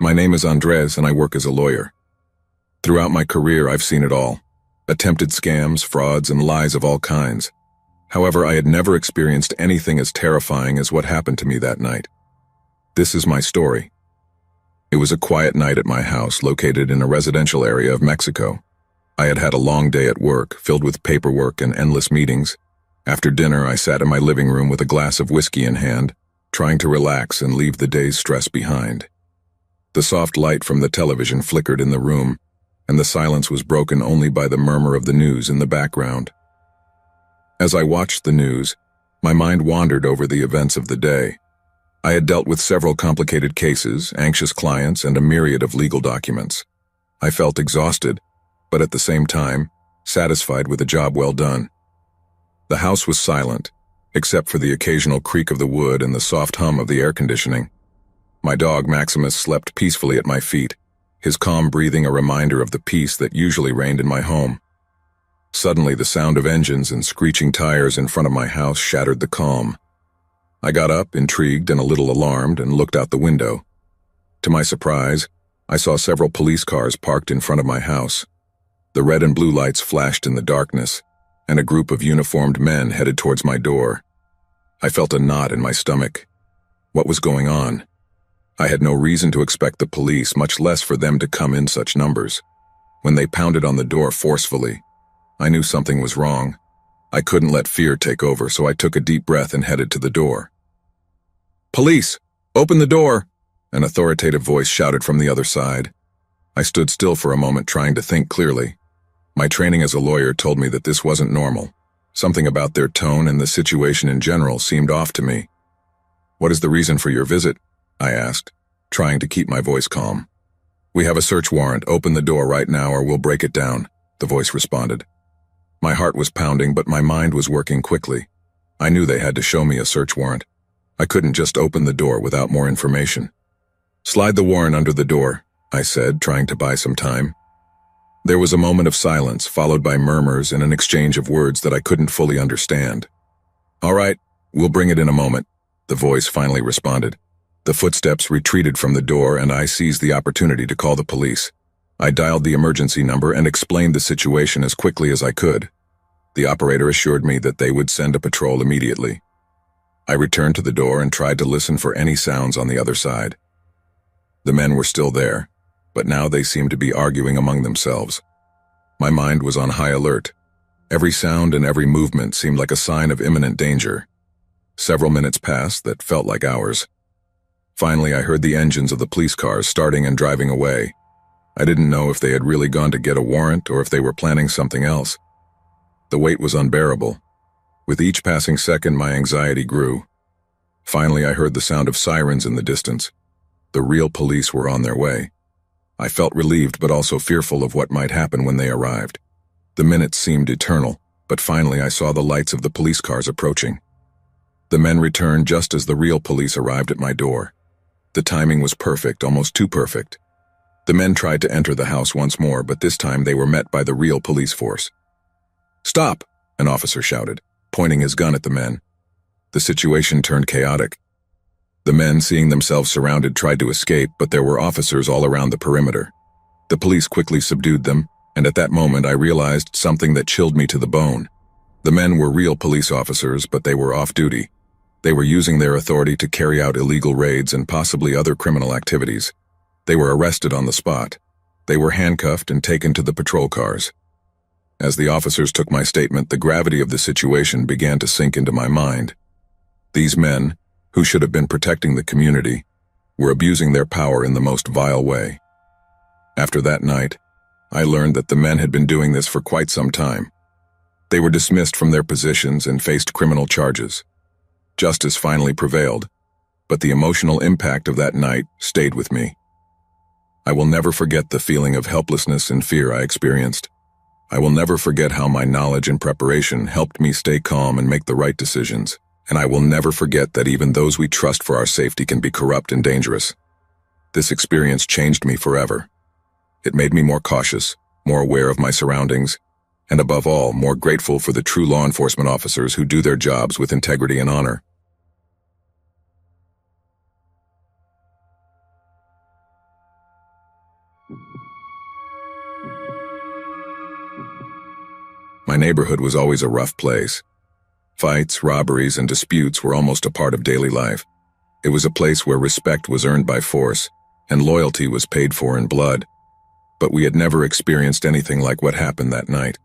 My name is Andres and I work as a lawyer. Throughout my career, I've seen it all. Attempted scams, frauds, and lies of all kinds. However, I had never experienced anything as terrifying as what happened to me that night. This is my story. It was a quiet night at my house located in a residential area of Mexico. I had had a long day at work, filled with paperwork and endless meetings. After dinner, I sat in my living room with a glass of whiskey in hand, trying to relax and leave the day's stress behind. The soft light from the television flickered in the room, and the silence was broken only by the murmur of the news in the background. As I watched the news, my mind wandered over the events of the day. I had dealt with several complicated cases, anxious clients, and a myriad of legal documents. I felt exhausted, but at the same time, satisfied with a job well done. The house was silent, except for the occasional creak of the wood and the soft hum of the air conditioning. My dog Maximus slept peacefully at my feet, his calm breathing a reminder of the peace that usually reigned in my home. Suddenly, the sound of engines and screeching tires in front of my house shattered the calm. I got up, intrigued and a little alarmed, and looked out the window. To my surprise, I saw several police cars parked in front of my house. The red and blue lights flashed in the darkness, and a group of uniformed men headed towards my door. I felt a knot in my stomach. What was going on? I had no reason to expect the police, much less for them to come in such numbers. When they pounded on the door forcefully, I knew something was wrong. I couldn't let fear take over, so I took a deep breath and headed to the door. "Police! Open the door!" An authoritative voice shouted from the other side. I stood still for a moment, trying to think clearly. My training as a lawyer told me that this wasn't normal. Something about their tone and the situation in general seemed off to me. "What is the reason for your visit?" I asked, trying to keep my voice calm. "We have a search warrant. Open the door right now or we'll break it down," the voice responded. My heart was pounding, but my mind was working quickly. I knew they had to show me a search warrant. I couldn't just open the door without more information. "Slide the warrant under the door," I said, trying to buy some time. There was a moment of silence, followed by murmurs and an exchange of words that I couldn't fully understand. "All right, we'll bring it in a moment," the voice finally responded. The footsteps retreated from the door, and I seized the opportunity to call the police. I dialed the emergency number and explained the situation as quickly as I could. The operator assured me that they would send a patrol immediately. I returned to the door and tried to listen for any sounds on the other side. The men were still there, but now they seemed to be arguing among themselves. My mind was on high alert. Every sound and every movement seemed like a sign of imminent danger. Several minutes passed that felt like hours. Finally, I heard the engines of the police cars starting and driving away. I didn't know if they had really gone to get a warrant or if they were planning something else. The wait was unbearable. With each passing second, my anxiety grew. Finally, I heard the sound of sirens in the distance. The real police were on their way. I felt relieved but also fearful of what might happen when they arrived. The minutes seemed eternal, but finally I saw the lights of the police cars approaching. The men returned just as the real police arrived at my door. The timing was perfect, almost too perfect. The men tried to enter the house once more, but this time they were met by the real police force. "Stop!" an officer shouted, pointing his gun at the men. The situation turned chaotic. The men, seeing themselves surrounded, tried to escape, but there were officers all around the perimeter. The police quickly subdued them, and at that moment I realized something that chilled me to the bone. The men were real police officers, but they were off duty. They were using their authority to carry out illegal raids and possibly other criminal activities. They were arrested on the spot. They were handcuffed and taken to the patrol cars. As the officers took my statement, the gravity of the situation began to sink into my mind. These men, who should have been protecting the community, were abusing their power in the most vile way. After that night, I learned that the men had been doing this for quite some time. They were dismissed from their positions and faced criminal charges. Justice finally prevailed, but the emotional impact of that night stayed with me. I will never forget the feeling of helplessness and fear I experienced. I will never forget how my knowledge and preparation helped me stay calm and make the right decisions. And I will never forget that even those we trust for our safety can be corrupt and dangerous. This experience changed me forever. It made me more cautious, more aware of my surroundings, and above all, more grateful for the true law enforcement officers who do their jobs with integrity and honor. My neighborhood was always a rough place. Fights, robberies, and disputes were almost a part of daily life. It was a place where respect was earned by force, and loyalty was paid for in blood. But we had never experienced anything like what happened that night.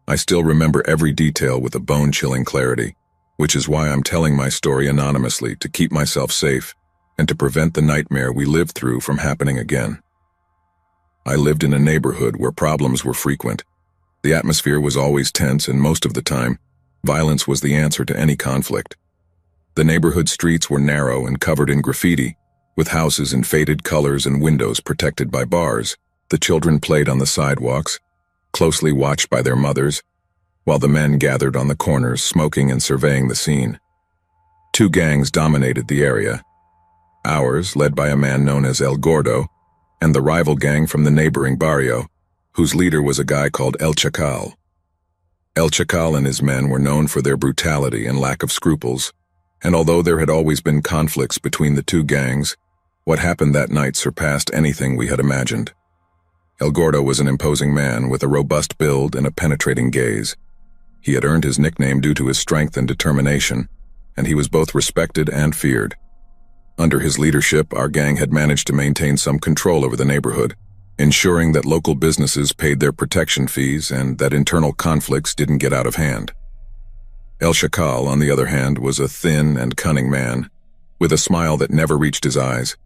I still remember every detail with a bone-chilling clarity, which is why I'm telling my story anonymously, to keep myself safe and to prevent the nightmare we lived through from happening again. I lived in a neighborhood where problems were frequent. The atmosphere was always tense, and most of the time, violence was the answer to any conflict. The neighborhood streets were narrow and covered in graffiti, with houses in faded colors and windows protected by bars. The children played on the sidewalks, closely watched by their mothers, while the men gathered on the corners smoking and surveying the scene. Two gangs dominated the area. Ours, led by a man known as El Gordo, and the rival gang from the neighboring barrio, whose leader was a guy called El Chacal. El Chacal and his men were known for their brutality and lack of scruples, and although there had always been conflicts between the two gangs, what happened that night surpassed anything we had imagined. El Gordo was an imposing man with a robust build and a penetrating gaze. He had earned his nickname due to his strength and determination, and he was both respected and feared. Under his leadership, our gang had managed to maintain some control over the neighborhood, ensuring that local businesses paid their protection fees and that internal conflicts didn't get out of hand. El Chacal, on the other hand, was a thin and cunning man, with a smile that never reached his eyes.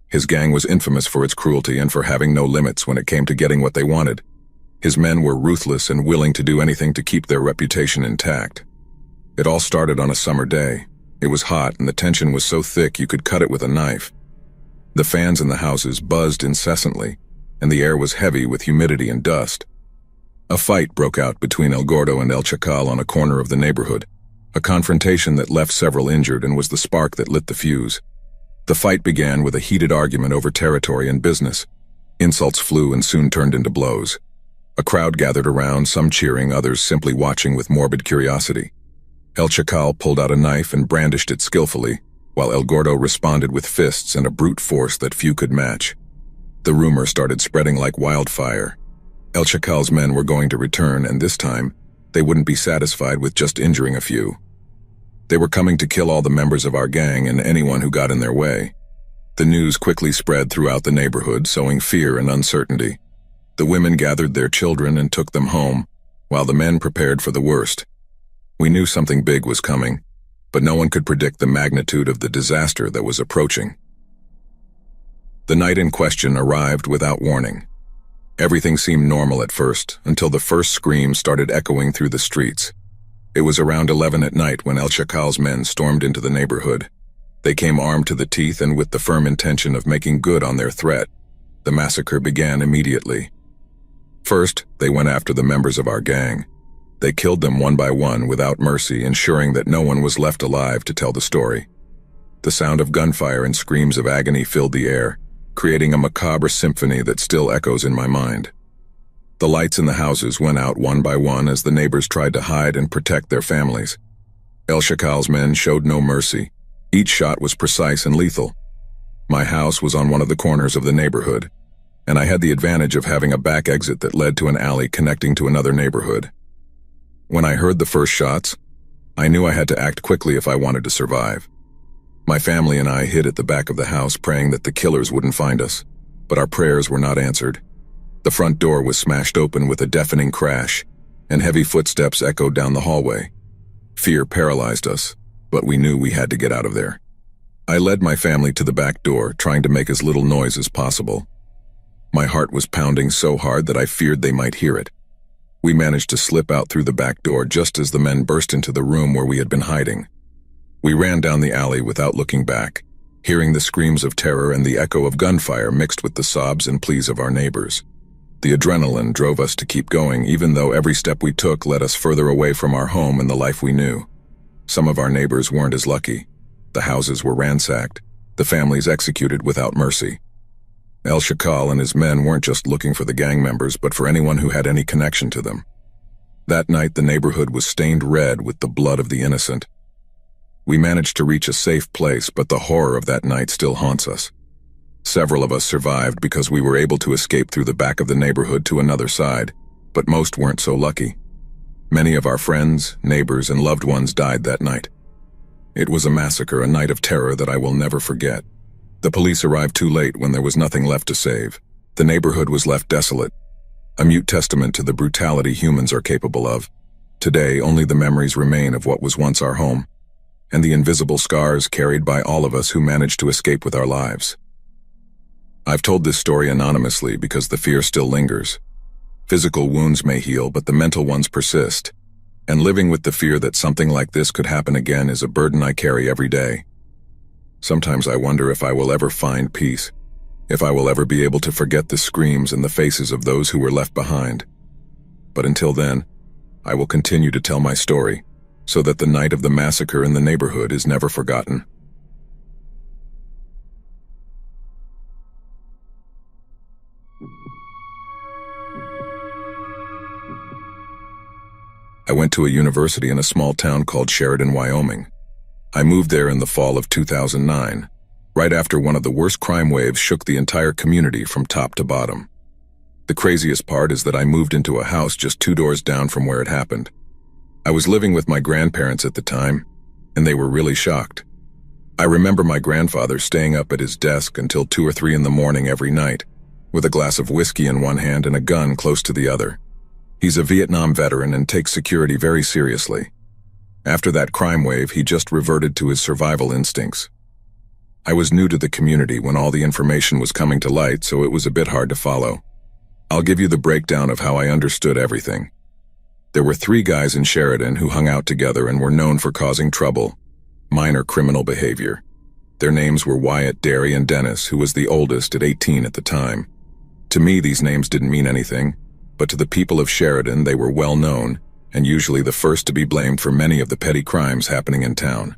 His gang was infamous for its cruelty and for having no limits when it came to getting what they wanted. His men were ruthless and willing to do anything to keep their reputation intact. It all started on a summer day. It was hot and the tension was so thick you could cut it with a knife. The fans in the houses buzzed incessantly, and the air was heavy with humidity and dust. A fight broke out between El Gordo and El Chacal on a corner of the neighborhood, a confrontation that left several injured and was the spark that lit the fuse. The fight began with a heated argument over territory and business. Insults flew and soon turned into blows. A crowd gathered around, some cheering, others simply watching with morbid curiosity. El Chacal pulled out a knife and brandished it skillfully, while El Gordo responded with fists and a brute force that few could match. The rumor started spreading like wildfire. El Chacal's men were going to return, and this time, they wouldn't be satisfied with just injuring a few. They were coming to kill all the members of our gang and anyone who got in their way. The news quickly spread throughout the neighborhood, sowing fear and uncertainty. The women gathered their children and took them home, while the men prepared for the worst. We knew something big was coming, but no one could predict the magnitude of the disaster that was approaching. The night in question arrived without warning. Everything seemed normal at first, until the first screams started echoing through the streets. It was around 11 at night when El Chacal's men stormed into the neighborhood. They came armed to the teeth and with the firm intention of making good on their threat. The massacre began immediately. First, they went after the members of our gang. They killed them one by one without mercy, ensuring that no one was left alive to tell the story. The sound of gunfire and screams of agony filled the air, creating a macabre symphony that still echoes in my mind. The lights in the houses went out one by one as the neighbors tried to hide and protect their families. El Chacal's men showed no mercy. Each shot was precise and lethal. My house was on one of the corners of the neighborhood, and I had the advantage of having a back exit that led to an alley connecting to another neighborhood. When I heard the first shots, I knew I had to act quickly if I wanted to survive. My family and I hid at the back of the house, praying that the killers wouldn't find us, but our prayers were not answered. The front door was smashed open with a deafening crash, and heavy footsteps echoed down the hallway. Fear paralyzed us, but we knew we had to get out of there. I led my family to the back door, trying to make as little noise as possible. My heart was pounding so hard that I feared they might hear it. We managed to slip out through the back door just as the men burst into the room where we had been hiding. We ran down the alley without looking back, hearing the screams of terror and the echo of gunfire mixed with the sobs and pleas of our neighbors. The adrenaline drove us to keep going, even though every step we took led us further away from our home and the life we knew. Some of our neighbors weren't as lucky. The houses were ransacked, the families executed without mercy. El Chacal and his men weren't just looking for the gang members, but for anyone who had any connection to them. That night, the neighborhood was stained red with the blood of the innocent. We managed to reach a safe place, but the horror of that night still haunts us. Several of us survived because we were able to escape through the back of the neighborhood to another side, but most weren't so lucky. Many of our friends, neighbors, and loved ones died that night. It was a massacre, a night of terror that I will never forget. The police arrived too late when there was nothing left to save. The neighborhood was left desolate, a mute testament to the brutality humans are capable of. Today, only the memories remain of what was once our home, and the invisible scars carried by all of us who managed to escape with our lives. I've told this story anonymously because the fear still lingers. Physical wounds may heal, but the mental ones persist, and living with the fear that something like this could happen again is a burden I carry every day. Sometimes I wonder if I will ever find peace, if I will ever be able to forget the screams and the faces of those who were left behind. But until then, I will continue to tell my story, so that the night of the massacre in the neighborhood is never forgotten. I went to a university in a small town called Sheridan, Wyoming. I moved there in the fall of 2009, right after one of the worst crime waves shook the entire community from top to bottom. The craziest part is that I moved into a house just 2 doors down from where it happened. I was living with my grandparents at the time, and they were really shocked. I remember my grandfather staying up at his desk until 2 or 3 in the morning every night, with a glass of whiskey in one hand and a gun close to the other. He's a Vietnam veteran and takes security very seriously. After that crime wave, he just reverted to his survival instincts. I was new to the community when all the information was coming to light, so it was a bit hard to follow. I'll give you the breakdown of how I understood everything. There were 3 guys in Sheridan who hung out together and were known for causing trouble, minor criminal behavior. Their names were Wyatt, Derry, and Dennis, who was the oldest at 18 at the time. To me, these names didn't mean anything, but to the people of Sheridan, they were well known, and usually the first to be blamed for many of the petty crimes happening in town.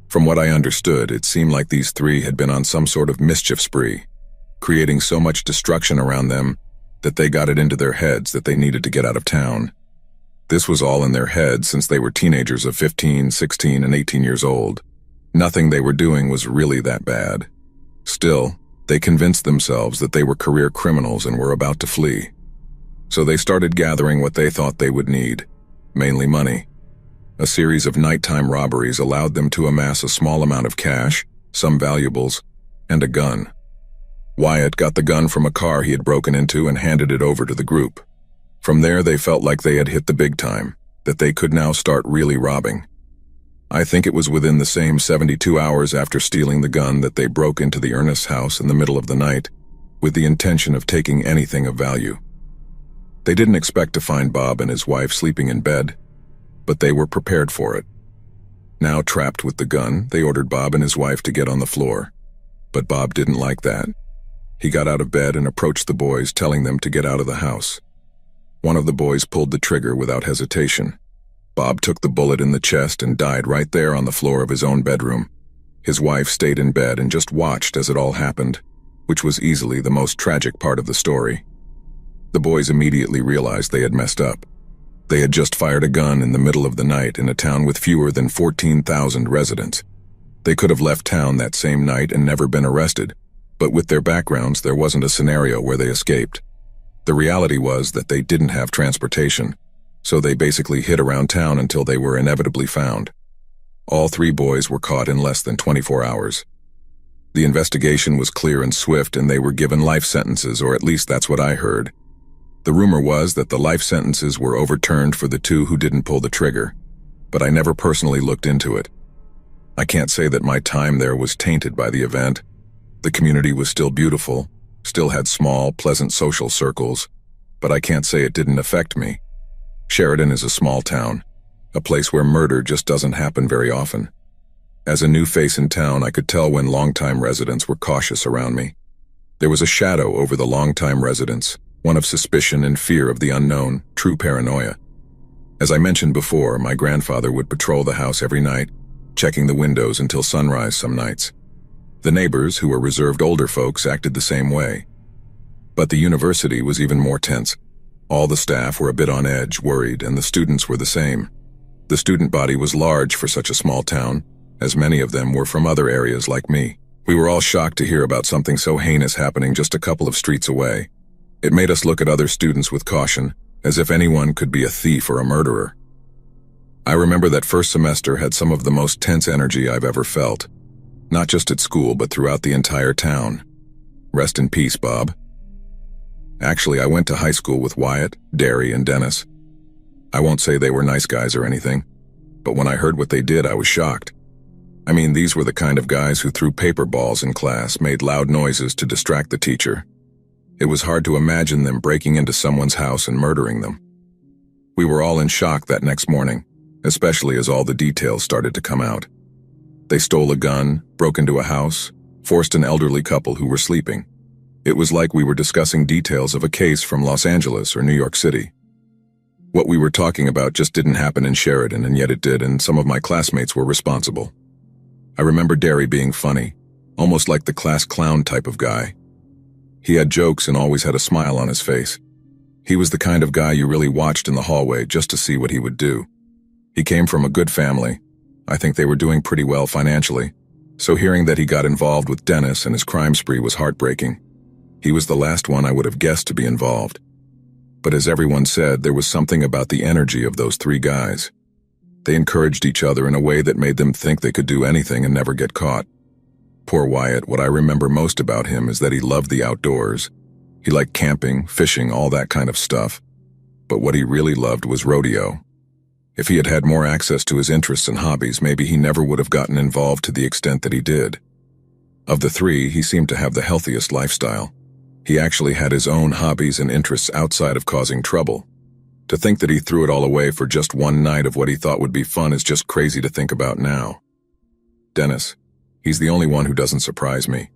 From what I understood, it seemed like these 3 had been on some sort of mischief spree, creating so much destruction around them that they got it into their heads that they needed to get out of town. This was all in their heads since they were teenagers of 15, 16, and 18 years old. Nothing they were doing was really that bad. Still, they convinced themselves that they were career criminals and were about to flee. So they started gathering what they thought they would need, mainly money. A series of nighttime robberies allowed them to amass a small amount of cash, some valuables, and a gun. Wyatt got the gun from a car he had broken into and handed it over to the group. From there, they felt like they had hit the big time, that they could now start really robbing. I think it was within the same 72 hours after stealing the gun that they broke into the Ernest's house in the middle of the night, with the intention of taking anything of value. They didn't expect to find Bob and his wife sleeping in bed, but they were prepared for it. Now trapped with the gun, they ordered Bob and his wife to get on the floor. But Bob didn't like that. He got out of bed and approached the boys, telling them to get out of the house. One of the boys pulled the trigger without hesitation. Bob took the bullet in the chest and died right there on the floor of his own bedroom. His wife stayed in bed and just watched as it all happened, which was easily the most tragic part of the story. The boys immediately realized they had messed up. They had just fired a gun in the middle of the night in a town with fewer than 14,000 residents. They could have left town that same night and never been arrested, but with their backgrounds, there wasn't a scenario where they escaped. The reality was that they didn't have transportation, so they basically hid around town until they were inevitably found. All 3 boys were caught in less than 24 hours. The investigation was clear and swift, and they were given life sentences, or at least that's what I heard. The rumor was that the life sentences were overturned for the 2 who didn't pull the trigger, but I never personally looked into it. I can't say that my time there was tainted by the event. The community was still beautiful, still had small, pleasant social circles, but I can't say it didn't affect me. Sheridan is a small town, a place where murder just doesn't happen very often. As a new face in town, I could tell when longtime residents were cautious around me. There was a shadow over the longtime residents, one of suspicion and fear of the unknown, true paranoia. As I mentioned before, my grandfather would patrol the house every night, checking the windows until sunrise some nights. The neighbors, who were reserved older folks, acted the same way. But the university was even more tense. All the staff were a bit on edge, worried, and the students were the same. The student body was large for such a small town, as many of them were from other areas like me. We were all shocked to hear about something so heinous happening just a couple of streets away. It made us look at other students with caution, as if anyone could be a thief or a murderer. I remember that first semester had some of the most tense energy I've ever felt. Not just at school, but throughout the entire town. Rest in peace, Bob. Actually, I went to high school with Wyatt, Derry, and Dennis. I won't say they were nice guys or anything, but when I heard what they did, I was shocked. I mean, these were the kind of guys who threw paper balls in class, made loud noises to distract the teacher. It was hard to imagine them breaking into someone's house and murdering them. We were all in shock that next morning, especially as all the details started to come out. They stole a gun, broke into a house, forced an elderly couple who were sleeping. It was like we were discussing details of a case from Los Angeles or New York City. What we were talking about just didn't happen in Sheridan, and yet it did, and some of my classmates were responsible. I remember Derry being funny, almost like the class clown type of guy. He had jokes and always had a smile on his face. He was the kind of guy you really watched in the hallway just to see what he would do. He came from a good family. I think they were doing pretty well financially, so hearing that he got involved with Dennis and his crime spree was heartbreaking. He was the last one I would have guessed to be involved. But as everyone said, there was something about the energy of those three guys. They encouraged each other in a way that made them think they could do anything and never get caught. Poor Wyatt, what I remember most about him is that he loved the outdoors. He liked camping, fishing, all that kind of stuff. But what he really loved was rodeo. If he had had more access to his interests and hobbies, maybe he never would have gotten involved to the extent that he did. Of the three, he seemed to have the healthiest lifestyle. He actually had his own hobbies and interests outside of causing trouble. To think that he threw it all away for just one night of what he thought would be fun is just crazy to think about now. Dennis, he's the only one who doesn't surprise me.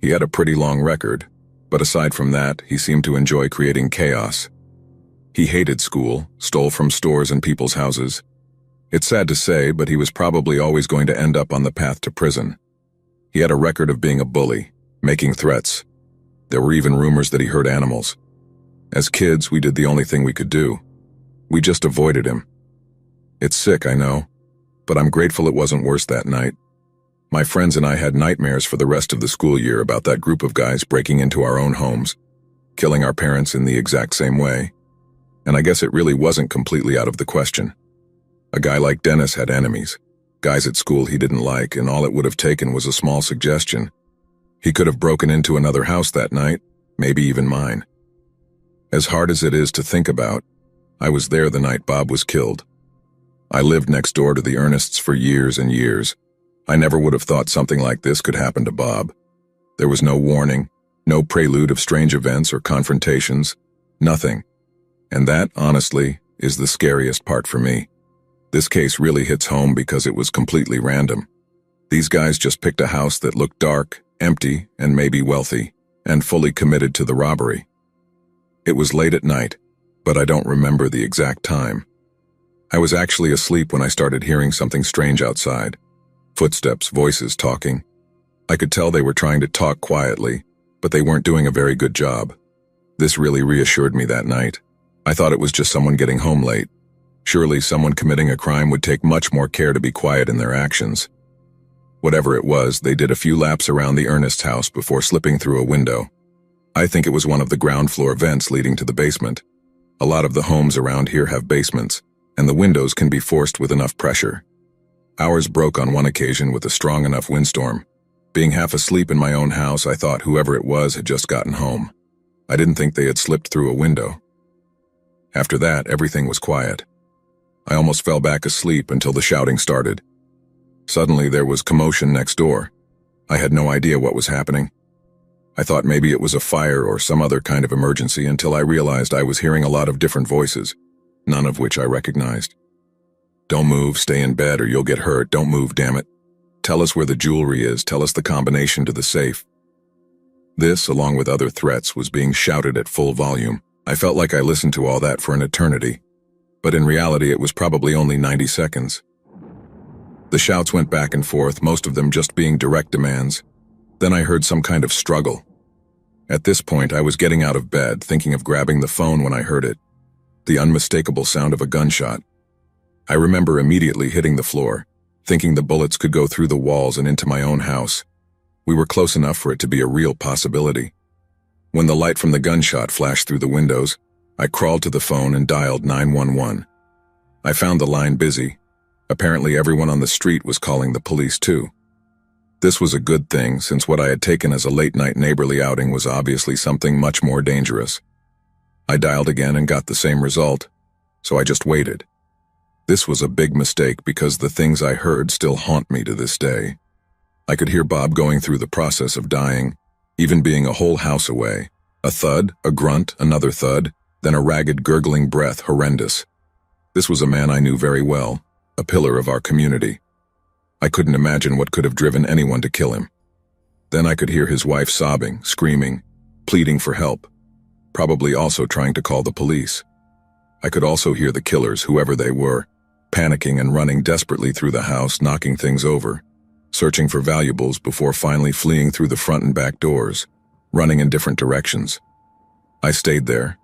He had a pretty long record, but aside from that, he seemed to enjoy creating chaos. He hated school, stole from stores and people's houses. It's sad to say, but he was probably always going to end up on the path to prison. He had a record of being a bully, making threats. There were even rumors that he hurt animals. As kids, we did the only thing we could do. We just avoided him. It's sick, I know, but I'm grateful it wasn't worse that night. My friends and I had nightmares for the rest of the school year about that group of guys breaking into our own homes, killing our parents in the exact same way. And I guess it really wasn't completely out of the question. A guy like Dennis had enemies, guys at school he didn't like, and all it would have taken was a small suggestion. He could have broken into another house that night, maybe even mine. As hard as it is to think about, I was there the night Bob was killed. I lived next door to the Ernests for years and years. I never would have thought something like this could happen to Bob. There was no warning, no prelude of strange events or confrontations, nothing. And that, honestly, is the scariest part for me. This case really hits home because it was completely random. These guys just picked a house that looked dark, empty, and maybe wealthy, and fully committed to the robbery. It was late at night, but I don't remember the exact time. I was actually asleep when I started hearing something strange outside. Footsteps, voices talking. I could tell they were trying to talk quietly, but they weren't doing a very good job. This really reassured me that night. I thought it was just someone getting home late. Surely someone committing a crime would take much more care to be quiet in their actions. Whatever it was, they did a few laps around the Ernest house before slipping through a window. I think it was one of the ground floor vents leading to the basement. A lot of the homes around here have basements, and the windows can be forced with enough pressure. Ours broke on one occasion with a strong enough windstorm. Being half asleep in my own house, I thought whoever it was had just gotten home. I didn't think they had slipped through a window. After that, everything was quiet. I almost fell back asleep until the shouting started. Suddenly, there was commotion next door. I had no idea what was happening. I thought maybe it was a fire or some other kind of emergency until I realized I was hearing a lot of different voices, none of which I recognized. Don't move, stay in bed or you'll get hurt, don't move, damn it. Tell us where the jewelry is, tell us the combination to the safe. This, along with other threats, was being shouted at full volume. I felt like I listened to all that for an eternity, but in reality it was probably only 90 seconds. The shouts went back and forth, most of them just being direct demands. Then I heard some kind of struggle. At this point, I was getting out of bed, thinking of grabbing the phone when I heard it. The unmistakable sound of a gunshot. I remember immediately hitting the floor, thinking the bullets could go through the walls and into my own house. We were close enough for it to be a real possibility. When the light from the gunshot flashed through the windows, I crawled to the phone and dialed 911. I found the line busy. Apparently everyone on the street was calling the police too. This was a good thing, since what I had taken as a late-night neighborly outing was obviously something much more dangerous. I dialed again and got the same result, so I just waited. This was a big mistake because the things I heard still haunt me to this day. I could hear Bob going through the process of dying, even being a whole house away. A thud, a grunt, another thud, then a ragged, gurgling breath, horrendous. This was a man I knew very well, a pillar of our community. I couldn't imagine what could have driven anyone to kill him. Then I could hear his wife sobbing, screaming, pleading for help, probably also trying to call the police. I could also hear the killers, whoever they were, panicking and running desperately through the house, knocking things over, searching for valuables before finally fleeing through the front and back doors, running in different directions. I stayed there,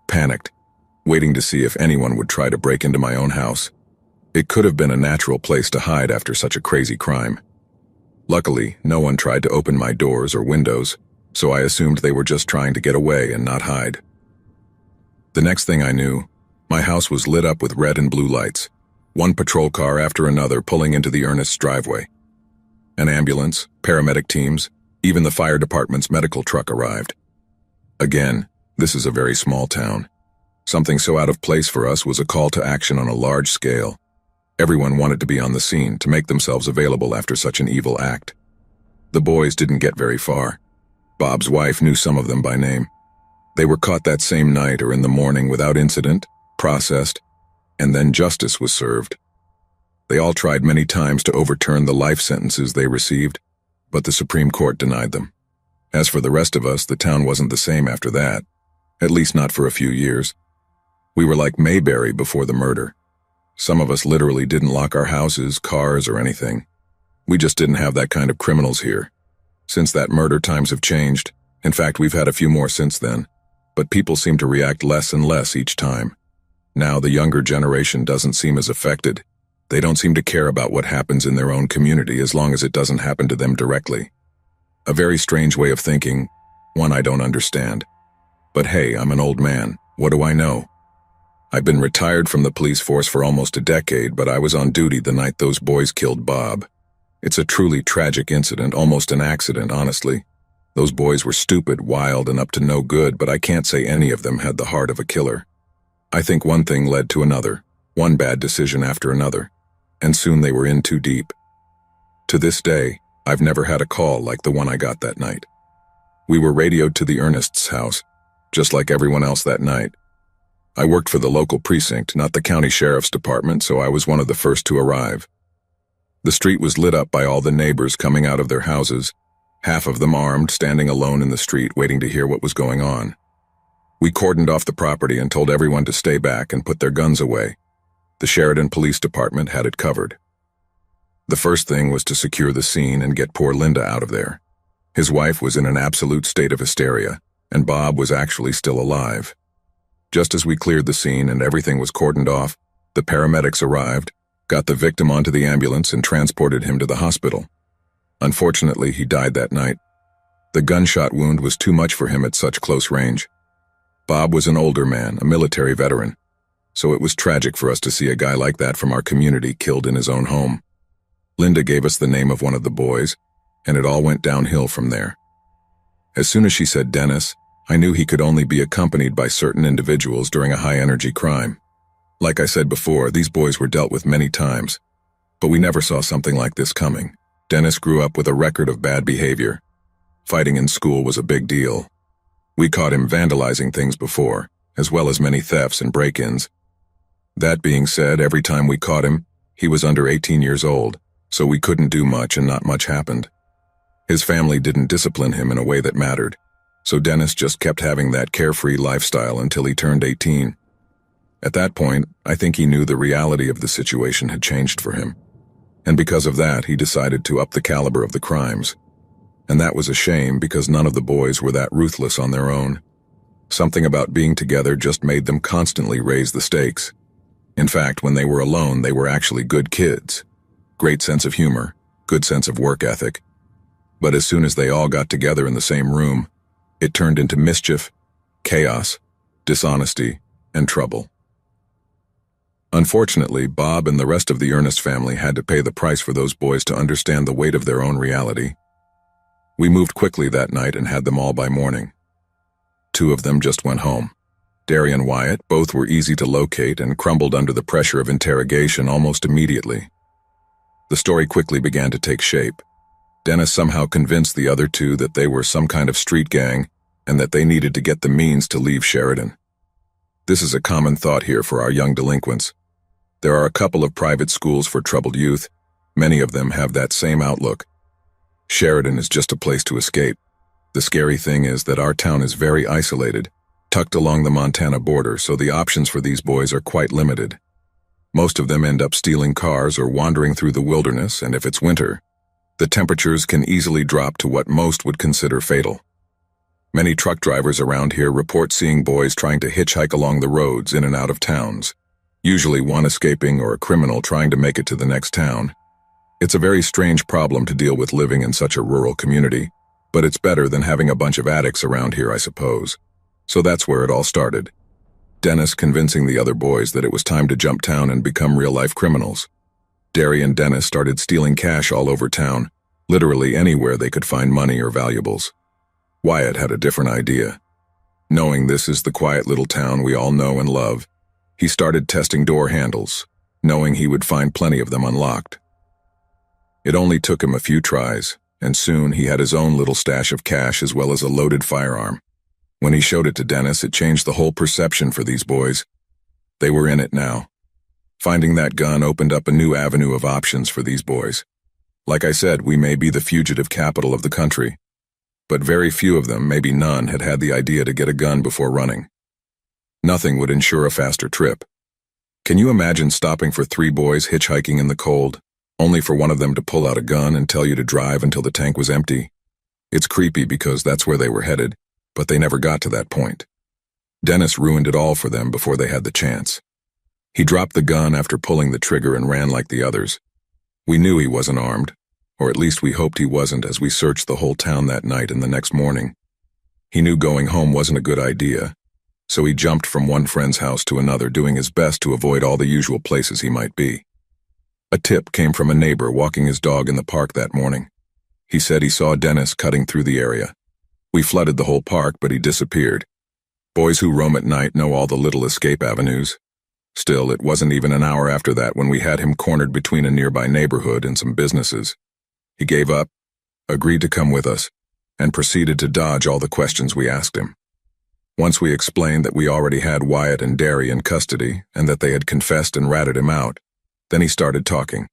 panicked, waiting to see if anyone would try to break into my own house. It could have been a natural place to hide after such a crazy crime. Luckily, no one tried to open my doors or windows, so I assumed they were just trying to get away and not hide. The next thing I knew, my house was lit up with red and blue lights, one patrol car after another pulling into the Ernest's driveway. An ambulance, paramedic teams, even the fire department's medical truck arrived. Again, this is a very small town. Something so out of place for us was a call to action on a large scale. Everyone wanted to be on the scene to make themselves available after such an evil act. The boys didn't get very far. Bob's wife knew some of them by name. They were caught that same night or in the morning without incident, processed, and then justice was served. They all tried many times to overturn the life sentences they received, but the Supreme Court denied them. As for the rest of us, the town wasn't the same after that, at least not for a few years. We were like Mayberry before the murder. Some of us literally didn't lock our houses, cars, or anything. We just didn't have that kind of criminals here. Since that murder, times have changed. In fact, we've had a few more since then. But people seem to react less and less each time. Now the younger generation doesn't seem as affected. They don't seem to care about what happens in their own community as long as it doesn't happen to them directly. A very strange way of thinking, one I don't understand. But hey, I'm an old man. What do I know? I've been retired from the police force for almost a decade, but I was on duty the night those boys killed Bob. It's a truly tragic incident, almost an accident, honestly. Those boys were stupid, wild, and up to no good, but I can't say any of them had the heart of a killer. I think one thing led to another, one bad decision after another, and soon they were in too deep. To this day, I've never had a call like the one I got that night. We were radioed to the Ernest's house, just like everyone else that night. I worked for the local precinct, not the county sheriff's department, so I was one of the first to arrive. The street was lit up by all the neighbors coming out of their houses, half of them armed, standing alone in the street waiting to hear what was going on. We cordoned off the property and told everyone to stay back and put their guns away. The Sheridan Police Department had it covered. The first thing was to secure the scene and get poor Linda out of there. His wife was in an absolute state of hysteria, and Bob was actually still alive. Just as we cleared the scene and everything was cordoned off, the paramedics arrived, got the victim onto the ambulance and transported him to the hospital. Unfortunately, he died that night. The gunshot wound was too much for him at such close range. Bob was an older man, a military veteran, so it was tragic for us to see a guy like that from our community killed in his own home. Linda gave us the name of one of the boys, and it all went downhill from there. As soon as she said Dennis, I knew he could only be accompanied by certain individuals during a high-energy crime. Like I said before, these boys were dealt with many times, but we never saw something like this coming. Dennis grew up with a record of bad behavior. Fighting in school was a big deal. We caught him vandalizing things before, as well as many thefts and break-ins. That being said, every time we caught him, he was under 18 years old, so we couldn't do much and not much happened. His family didn't discipline him in a way that mattered, so Dennis just kept having that carefree lifestyle until he turned 18. At that point, I think he knew the reality of the situation had changed for him. And because of that, he decided to up the caliber of the crimes. And that was a shame because none of the boys were that ruthless on their own. Something about being together just made them constantly raise the stakes. In fact, when they were alone, they were actually good kids. Great sense of humor, good sense of work ethic. But as soon as they all got together in the same room, it turned into mischief, chaos, dishonesty, and trouble. Unfortunately, Bob and the rest of the Ernest family had to pay the price for those boys to understand the weight of their own reality. We moved quickly that night and had them all by morning. 2 of them just went home. Derry and Wyatt both were easy to locate and crumbled under the pressure of interrogation almost immediately. The story quickly began to take shape. Dennis somehow convinced the other 2 that they were some kind of street gang and that they needed to get the means to leave Sheridan. This is a common thought here for our young delinquents. There are a couple of private schools for troubled youth. Many of them have that same outlook. Sheridan is just a place to escape. The scary thing is that our town is very isolated, tucked along the Montana border, so the options for these boys are quite limited. Most of them end up stealing cars or wandering through the wilderness, and if it's winter, the temperatures can easily drop to what most would consider fatal. Many truck drivers around here report seeing boys trying to hitchhike along the roads in and out of towns, usually one escaping or a criminal trying to make it to the next town. It's a very strange problem to deal with living in such a rural community, but it's better than having a bunch of addicts around here, I suppose. So that's where it all started. Dennis convincing the other boys that it was time to jump town and become real-life criminals. Derry and Dennis started stealing cash all over town, literally anywhere they could find money or valuables. Wyatt had a different idea. Knowing this is the quiet little town we all know and love, he started testing door handles, knowing he would find plenty of them unlocked. It only took him a few tries, and soon he had his own little stash of cash as well as a loaded firearm. When he showed it to Dennis, it changed the whole perception for these boys. They were in it now. Finding that gun opened up a new avenue of options for these boys. Like I said, we may be the fugitive capital of the country, but very few of them, maybe none, had had the idea to get a gun before running. Nothing would ensure a faster trip. Can you imagine stopping for 3 boys hitchhiking in the cold, only for one of them to pull out a gun and tell you to drive until the tank was empty? It's creepy because that's where they were headed, but they never got to that point. Dennis ruined it all for them before they had the chance. He dropped the gun after pulling the trigger and ran like the others. We knew he wasn't armed, or at least we hoped he wasn't as we searched the whole town that night and the next morning. He knew going home wasn't a good idea, so he jumped from one friend's house to another, doing his best to avoid all the usual places he might be. A tip came from a neighbor walking his dog in the park that morning. He said he saw Dennis cutting through the area. We flooded the whole park, but he disappeared. Boys who roam at night know all the little escape avenues. Still, it wasn't even an hour after that when we had him cornered between a nearby neighborhood and some businesses. He gave up, agreed to come with us, and proceeded to dodge all the questions we asked him. Once we explained that we already had Wyatt and Derry in custody and that they had confessed and ratted him out, then he started talking.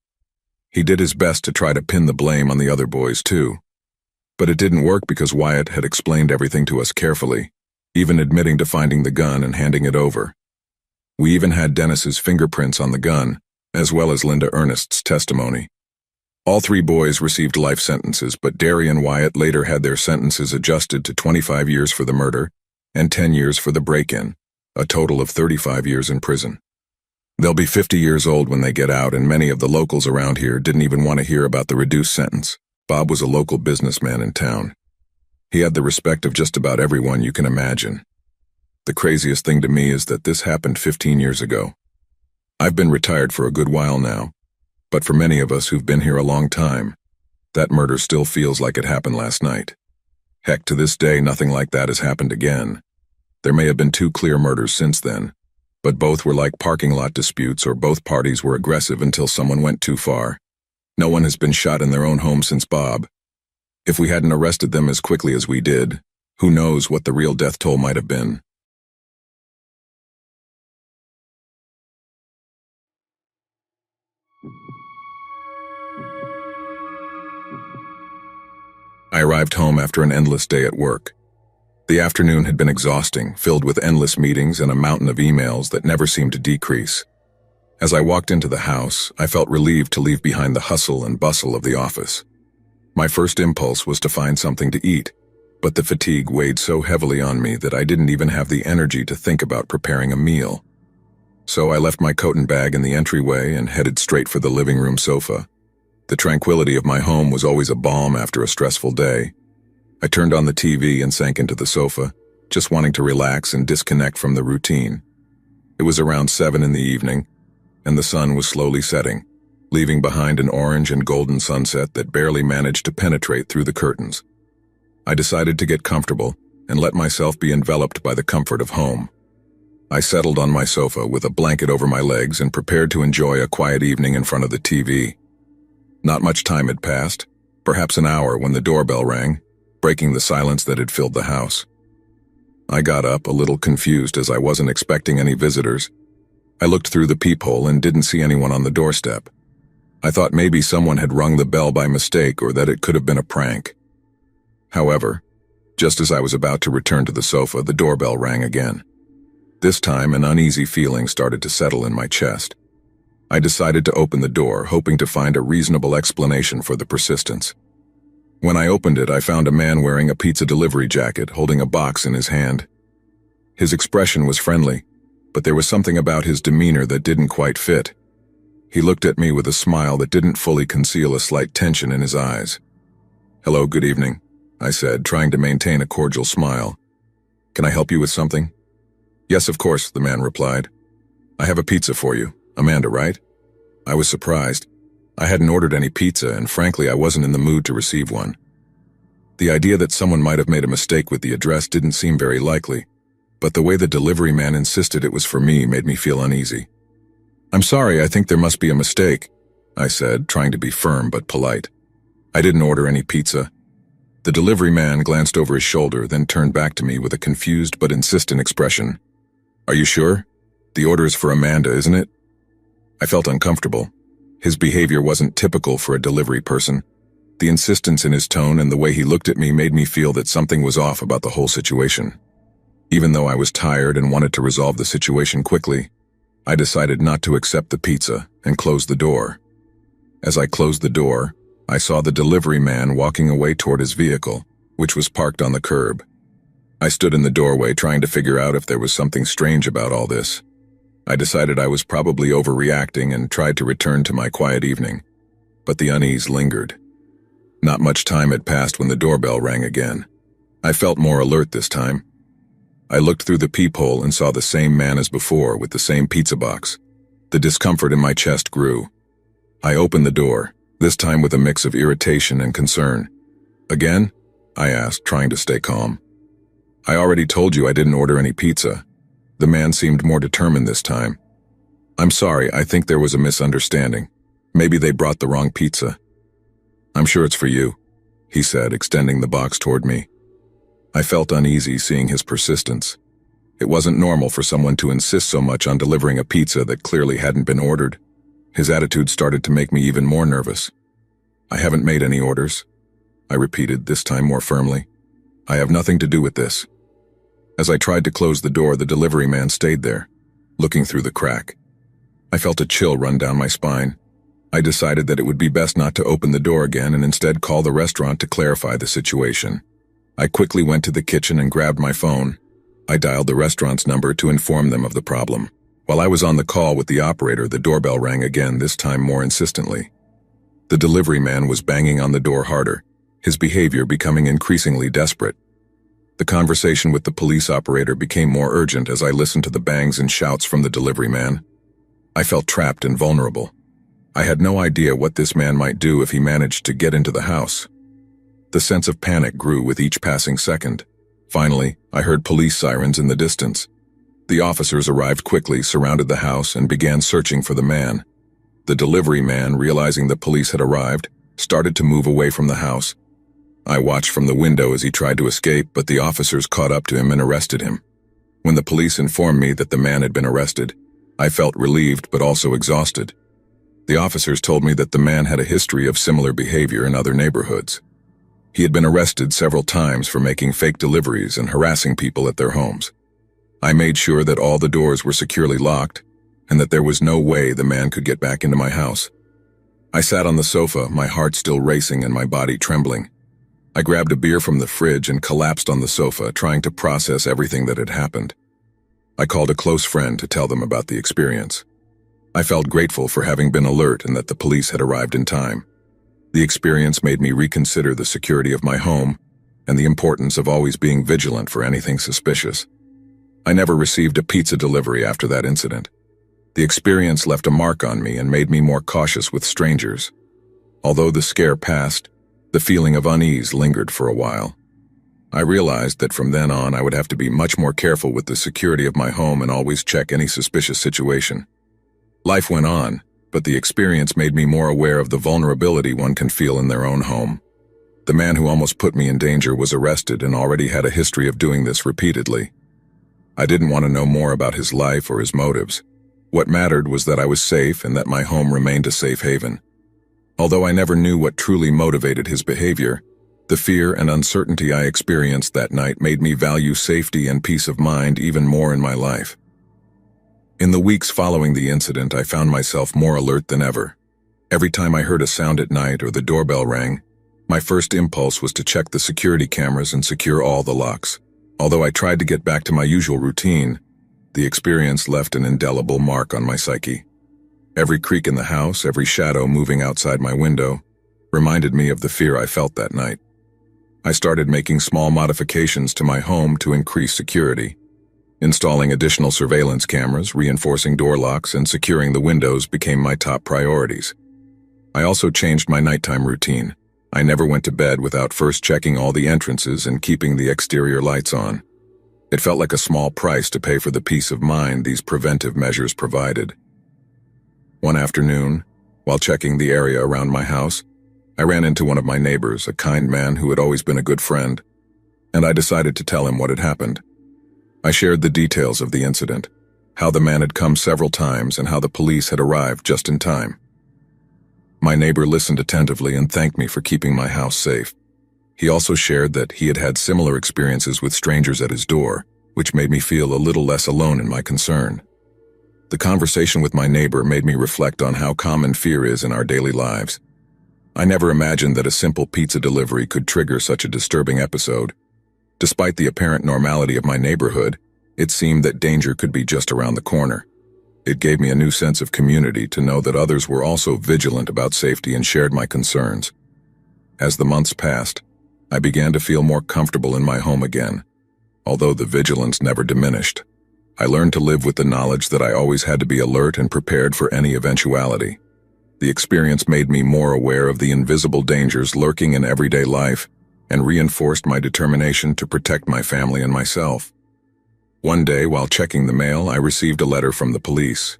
He did his best to try to pin the blame on the other boys too. But it didn't work because Wyatt had explained everything to us carefully, even admitting to finding the gun and handing it over. We even had Dennis's fingerprints on the gun, as well as Linda Ernest's testimony. All 3 boys received life sentences, but Derry and Wyatt later had their sentences adjusted to 25 years for the murder and 10 years for the break-in, a total of 35 years in prison. They'll be 50 years old when they get out, and many of the locals around here didn't even want to hear about the reduced sentence. Bob was a local businessman in town. He had the respect of just about everyone you can imagine. The craziest thing to me is that this happened 15 years ago. I've been retired for a good while now, but for many of us who've been here a long time, that murder still feels like it happened last night. Heck, to this day, nothing like that has happened again. There may have been 2 clear murders since then, but both were like parking lot disputes, or both parties were aggressive until someone went too far. No one has been shot in their own home since Bob. If we hadn't arrested them as quickly as we did, who knows what the real death toll might have been. I arrived home after an endless day at work. The afternoon had been exhausting, filled with endless meetings and a mountain of emails that never seemed to decrease. As I walked into the house, I felt relieved to leave behind the hustle and bustle of the office. My first impulse was to find something to eat, but the fatigue weighed so heavily on me that I didn't even have the energy to think about preparing a meal. So I left my coat and bag in the entryway and headed straight for the living room sofa. The tranquility of my home was always a balm after a stressful day. I turned on the TV and sank into the sofa, just wanting to relax and disconnect from the routine. It was around 7 in the evening. and the sun was slowly setting, leaving behind an orange and golden sunset that barely managed to penetrate through the curtains. I decided to get comfortable and let myself be enveloped by the comfort of home. I settled on my sofa with a blanket over my legs and prepared to enjoy a quiet evening in front of the TV. Not much time had passed, perhaps an hour, when the doorbell rang, breaking the silence that had filled the house. I got up, a little confused as I wasn't expecting any visitors. I looked through the peephole and didn't see anyone on the doorstep. I thought maybe someone had rung the bell by mistake or that it could have been a prank. However, just as I was about to return to the sofa, the doorbell rang again. This time, an uneasy feeling started to settle in my chest. I decided to open the door, hoping to find a reasonable explanation for the persistence. When I opened it, I found a man wearing a pizza delivery jacket, holding a box in his hand. His expression was friendly, but there was something about his demeanor that didn't quite fit. He looked at me with a smile that didn't fully conceal a slight tension in his eyes. "Hello, good evening," I said, trying to maintain a cordial smile. "Can I help you with something?" "Yes, of course," the man replied. "I have a pizza for you. Amanda, right?" I was surprised. I hadn't ordered any pizza, and frankly, I wasn't in the mood to receive one. The idea that someone might have made a mistake with the address didn't seem very likely, but the way the delivery man insisted it was for me made me feel uneasy. "I'm sorry, I think there must be a mistake," I said, trying to be firm but polite. "I didn't order any pizza." The delivery man glanced over his shoulder, then turned back to me with a confused but insistent expression. "Are you sure? The order is for Amanda, isn't it?" I felt uncomfortable. His behavior wasn't typical for a delivery person. The insistence in his tone and the way he looked at me made me feel that something was off about the whole situation. Even though I was tired and wanted to resolve the situation quickly, I decided not to accept the pizza and closed the door. As I closed the door, I saw the delivery man walking away toward his vehicle, which was parked on the curb. I stood in the doorway trying to figure out if there was something strange about all this. I decided I was probably overreacting and tried to return to my quiet evening, but the unease lingered. Not much time had passed when the doorbell rang again. I felt more alert this time. I looked through the peephole and saw the same man as before with the same pizza box. The discomfort in my chest grew. I opened the door, this time with a mix of irritation and concern. "Again?" I asked, trying to stay calm. "I already told you I didn't order any pizza." The man seemed more determined this time. "I'm sorry, I think there was a misunderstanding. Maybe they brought the wrong pizza." "I'm sure it's for you," he said, extending the box toward me. I felt uneasy seeing his persistence. It wasn't normal for someone to insist so much on delivering a pizza that clearly hadn't been ordered. His attitude started to make me even more nervous. "I haven't made any orders," I repeated, this time more firmly. "I have nothing to do with this." As I tried to close the door, the delivery man stayed there, looking through the crack. I felt a chill run down my spine. I decided that it would be best not to open the door again and instead call the restaurant to clarify the situation. I quickly went to the kitchen and grabbed my phone. I dialed the restaurant's number to inform them of the problem. While I was on the call with the operator, the doorbell rang again, this time more insistently. The delivery man was banging on the door harder, his behavior becoming increasingly desperate. The conversation with the police operator became more urgent as I listened to the bangs and shouts from the delivery man. I felt trapped and vulnerable. I had no idea what this man might do if he managed to get into the house. The sense of panic grew with each passing second. Finally, I heard police sirens in the distance. The officers arrived quickly, surrounded the house, and began searching for the man. The delivery man, realizing the police had arrived, started to move away from the house. I watched from the window as he tried to escape, but the officers caught up to him and arrested him. When the police informed me that the man had been arrested, I felt relieved but also exhausted. The officers told me that the man had a history of similar behavior in other neighborhoods. He had been arrested several times for making fake deliveries and harassing people at their homes. I made sure that all the doors were securely locked and that there was no way the man could get back into my house. I sat on the sofa, my heart still racing and my body trembling. I grabbed a beer from the fridge and collapsed on the sofa, trying to process everything that had happened. I called a close friend to tell them about the experience. I felt grateful for having been alert and that the police had arrived in time. The experience made me reconsider the security of my home and the importance of always being vigilant for anything suspicious. I never received a pizza delivery after that incident. The experience left a mark on me and made me more cautious with strangers. Although the scare passed, the feeling of unease lingered for a while. I realized that from then on I would have to be much more careful with the security of my home and always check any suspicious situation. Life went on, but the experience made me more aware of the vulnerability one can feel in their own home. The man who almost put me in danger was arrested and already had a history of doing this repeatedly. I didn't want to know more about his life or his motives. What mattered was that I was safe and that my home remained a safe haven. Although I never knew what truly motivated his behavior, the fear and uncertainty I experienced that night made me value safety and peace of mind even more in my life. In the weeks following the incident, I found myself more alert than ever. Every time I heard a sound at night or the doorbell rang, my first impulse was to check the security cameras and secure all the locks. Although I tried to get back to my usual routine, the experience left an indelible mark on my psyche. Every creak in the house, every shadow moving outside my window, reminded me of the fear I felt that night. I started making small modifications to my home to increase security. Installing additional surveillance cameras, reinforcing door locks, and securing the windows became my top priorities. I also changed my nighttime routine. I never went to bed without first checking all the entrances and keeping the exterior lights on. It felt like a small price to pay for the peace of mind these preventive measures provided. One afternoon, while checking the area around my house, I ran into one of my neighbors, a kind man who had always been a good friend, and I decided to tell him what had happened. I shared the details of the incident, how the man had come several times and how the police had arrived just in time. My neighbor listened attentively and thanked me for keeping my house safe. He also shared that he had had similar experiences with strangers at his door, which made me feel a little less alone in my concern. The conversation with my neighbor made me reflect on how common fear is in our daily lives. I never imagined that a simple pizza delivery could trigger such a disturbing episode. Despite the apparent normality of my neighborhood, it seemed that danger could be just around the corner. It gave me a new sense of community to know that others were also vigilant about safety and shared my concerns. As the months passed, I began to feel more comfortable in my home again. Although the vigilance never diminished, I learned to live with the knowledge that I always had to be alert and prepared for any eventuality. The experience made me more aware of the invisible dangers lurking in everyday life and reinforced my determination to protect my family and myself. One day, while checking the mail, I received a letter from the police.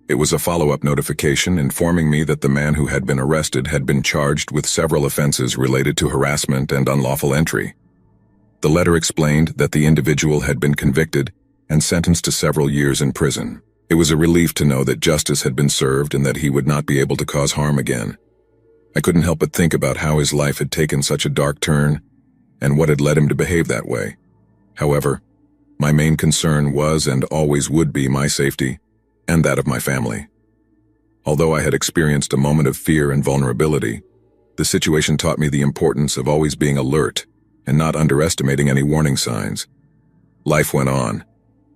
It was a follow-up notification informing me that the man who had been arrested had been charged with several offenses related to harassment and unlawful entry. The letter explained that the individual had been convicted and sentenced to several years in prison. It was a relief to know that justice had been served and that he would not be able to cause harm again. I couldn't help but think about how his life had taken such a dark turn and what had led him to behave that way. However, my main concern was and always would be my safety and that of my family. Although I had experienced a moment of fear and vulnerability, the situation taught me the importance of always being alert and not underestimating any warning signs. Life went on,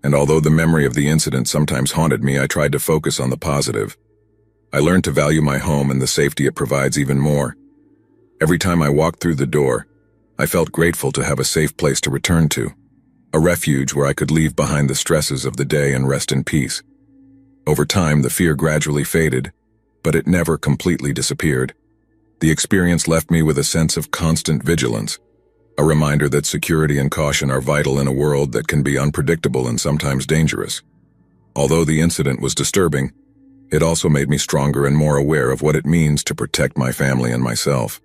and although the memory of the incident sometimes haunted me, I tried to focus on the positive. I learned to value my home and the safety it provides even more. Every time I walked through the door, I felt grateful to have a safe place to return to, a refuge where I could leave behind the stresses of the day and rest in peace. Over time, the fear gradually faded, but it never completely disappeared. The experience left me with a sense of constant vigilance, a reminder that security and caution are vital in a world that can be unpredictable and sometimes dangerous. Although the incident was disturbing, it also made me stronger and more aware of what it means to protect my family and myself.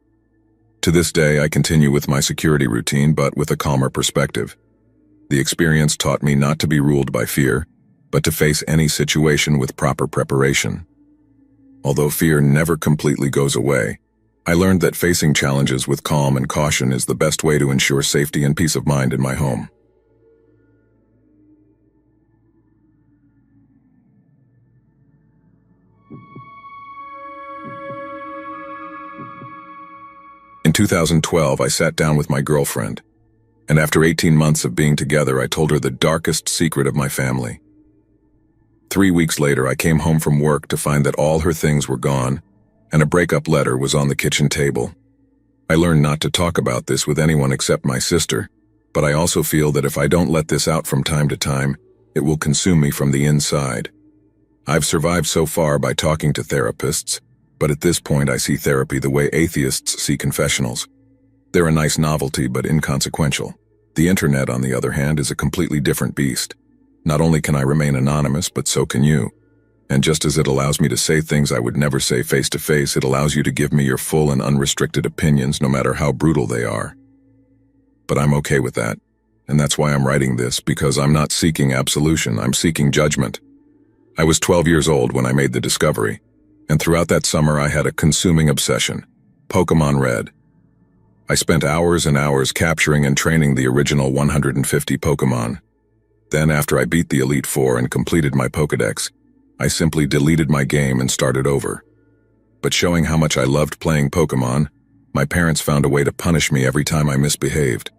To this day, I continue with my security routine, but with a calmer perspective. The experience taught me not to be ruled by fear, but to face any situation with proper preparation. Although fear never completely goes away, I learned that facing challenges with calm and caution is the best way to ensure safety and peace of mind in my home. In 2012, I sat down with my girlfriend, and after 18 months of being together, I told her the darkest secret of my family. 3 weeks later, I came home from work to find that all her things were gone, and a breakup letter was on the kitchen table. I learned not to talk about this with anyone except my sister, but I also feel that if I don't let this out from time to time, it will consume me from the inside. I've survived so far by talking to therapists, but at this point I see therapy the way atheists see confessionals. They're a nice novelty but inconsequential. The internet, on the other hand, is a completely different beast. Not only can I remain anonymous, but so can you. And just as it allows me to say things I would never say face to face, it allows you to give me your full and unrestricted opinions, no matter how brutal they are. But I'm okay with that. And that's why I'm writing this, because I'm not seeking absolution, I'm seeking judgment. I was 12 years old when I made the discovery, and throughout that summer I had a consuming obsession: Pokémon Red. I spent hours and hours capturing and training the original 150 Pokémon. Then, after I beat the Elite Four and completed my Pokédex, I simply deleted my game and started over. But showing how much I loved playing Pokémon, my parents found a way to punish me every time I misbehaved.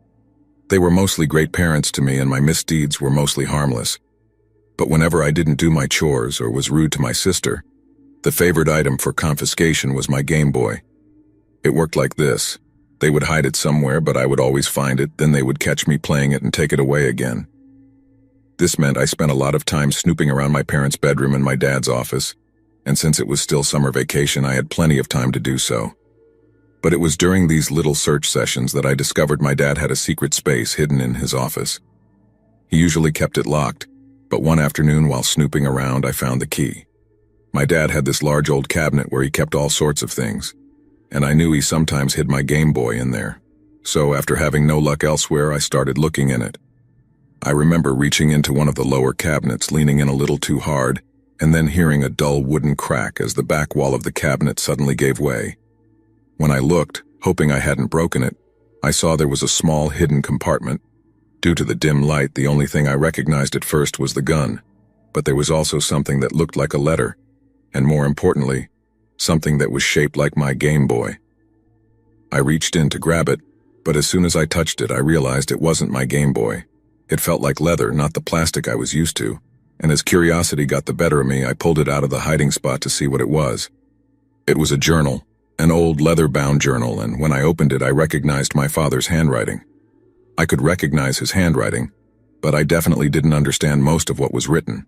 They were mostly great parents to me, and my misdeeds were mostly harmless. But whenever I didn't do my chores or was rude to my sister, the favored item for confiscation was my Game Boy. It worked like this. They would hide it somewhere, but I would always find it, then they would catch me playing it and take it away again. This meant I spent a lot of time snooping around my parents' bedroom and my dad's office, and since it was still summer vacation, I had plenty of time to do so. But it was during these little search sessions that I discovered my dad had a secret space hidden in his office. He usually kept it locked, but one afternoon while snooping around, I found the key. My dad had this large old cabinet where he kept all sorts of things, and I knew he sometimes hid my Game Boy in there. So after having no luck elsewhere, I started looking in it. I remember reaching into one of the lower cabinets, leaning in a little too hard, and then hearing a dull wooden crack as the back wall of the cabinet suddenly gave way. When I looked, hoping I hadn't broken it, I saw there was a small hidden compartment. Due to the dim light, the only thing I recognized at first was the gun, but there was also something that looked like a letter, and more importantly, something that was shaped like my Game Boy. I reached in to grab it, but as soon as I touched it, I realized it wasn't my Game Boy. It felt like leather, not the plastic I was used to, and as curiosity got the better of me, I pulled it out of the hiding spot to see what it was. It was a journal, an old leather-bound journal, and when I opened it, I recognized my father's handwriting. I could recognize his handwriting, but I definitely didn't understand most of what was written.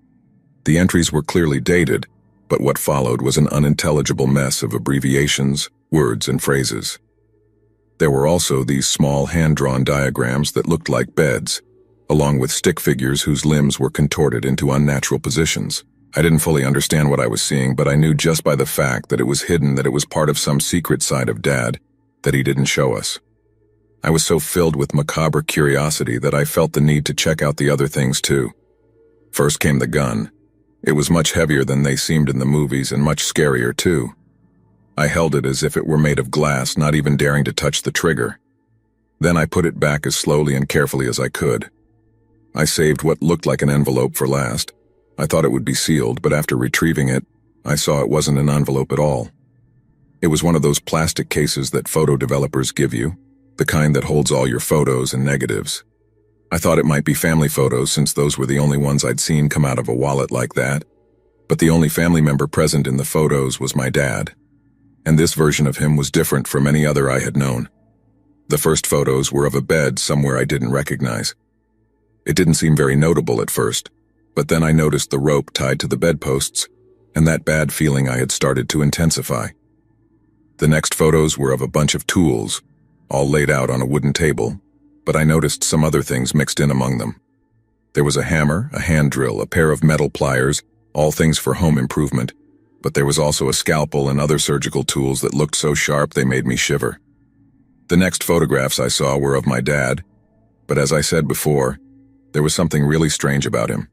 The entries were clearly dated, but what followed was an unintelligible mess of abbreviations, words, and phrases. There were also these small hand-drawn diagrams that looked like beds, along with stick figures whose limbs were contorted into unnatural positions. I didn't fully understand what I was seeing, but I knew just by the fact that it was hidden that it was part of some secret side of Dad that he didn't show us. I was so filled with macabre curiosity that I felt the need to check out the other things too. First came the gun. It was much heavier than they seemed in the movies and much scarier too. I held it as if it were made of glass, not even daring to touch the trigger. Then I put it back as slowly and carefully as I could. I saved what looked like an envelope for last. I thought it would be sealed, but after retrieving it, I saw it wasn't an envelope at all. It was one of those plastic cases that photo developers give you, the kind that holds all your photos and negatives. I thought it might be family photos since those were the only ones I'd seen come out of a wallet like that, but the only family member present in the photos was my dad, and this version of him was different from any other I had known. The first photos were of a bed somewhere I didn't recognize. It didn't seem very notable at first, but then I noticed the rope tied to the bedposts, and that bad feeling I had started to intensify. The next photos were of a bunch of tools, all laid out on a wooden table, but I noticed some other things mixed in among them. There was a hammer, a hand drill, a pair of metal pliers, all things for home improvement, but there was also a scalpel and other surgical tools that looked so sharp they made me shiver. The next photographs I saw were of my dad, but as I said before, there was something really strange about him.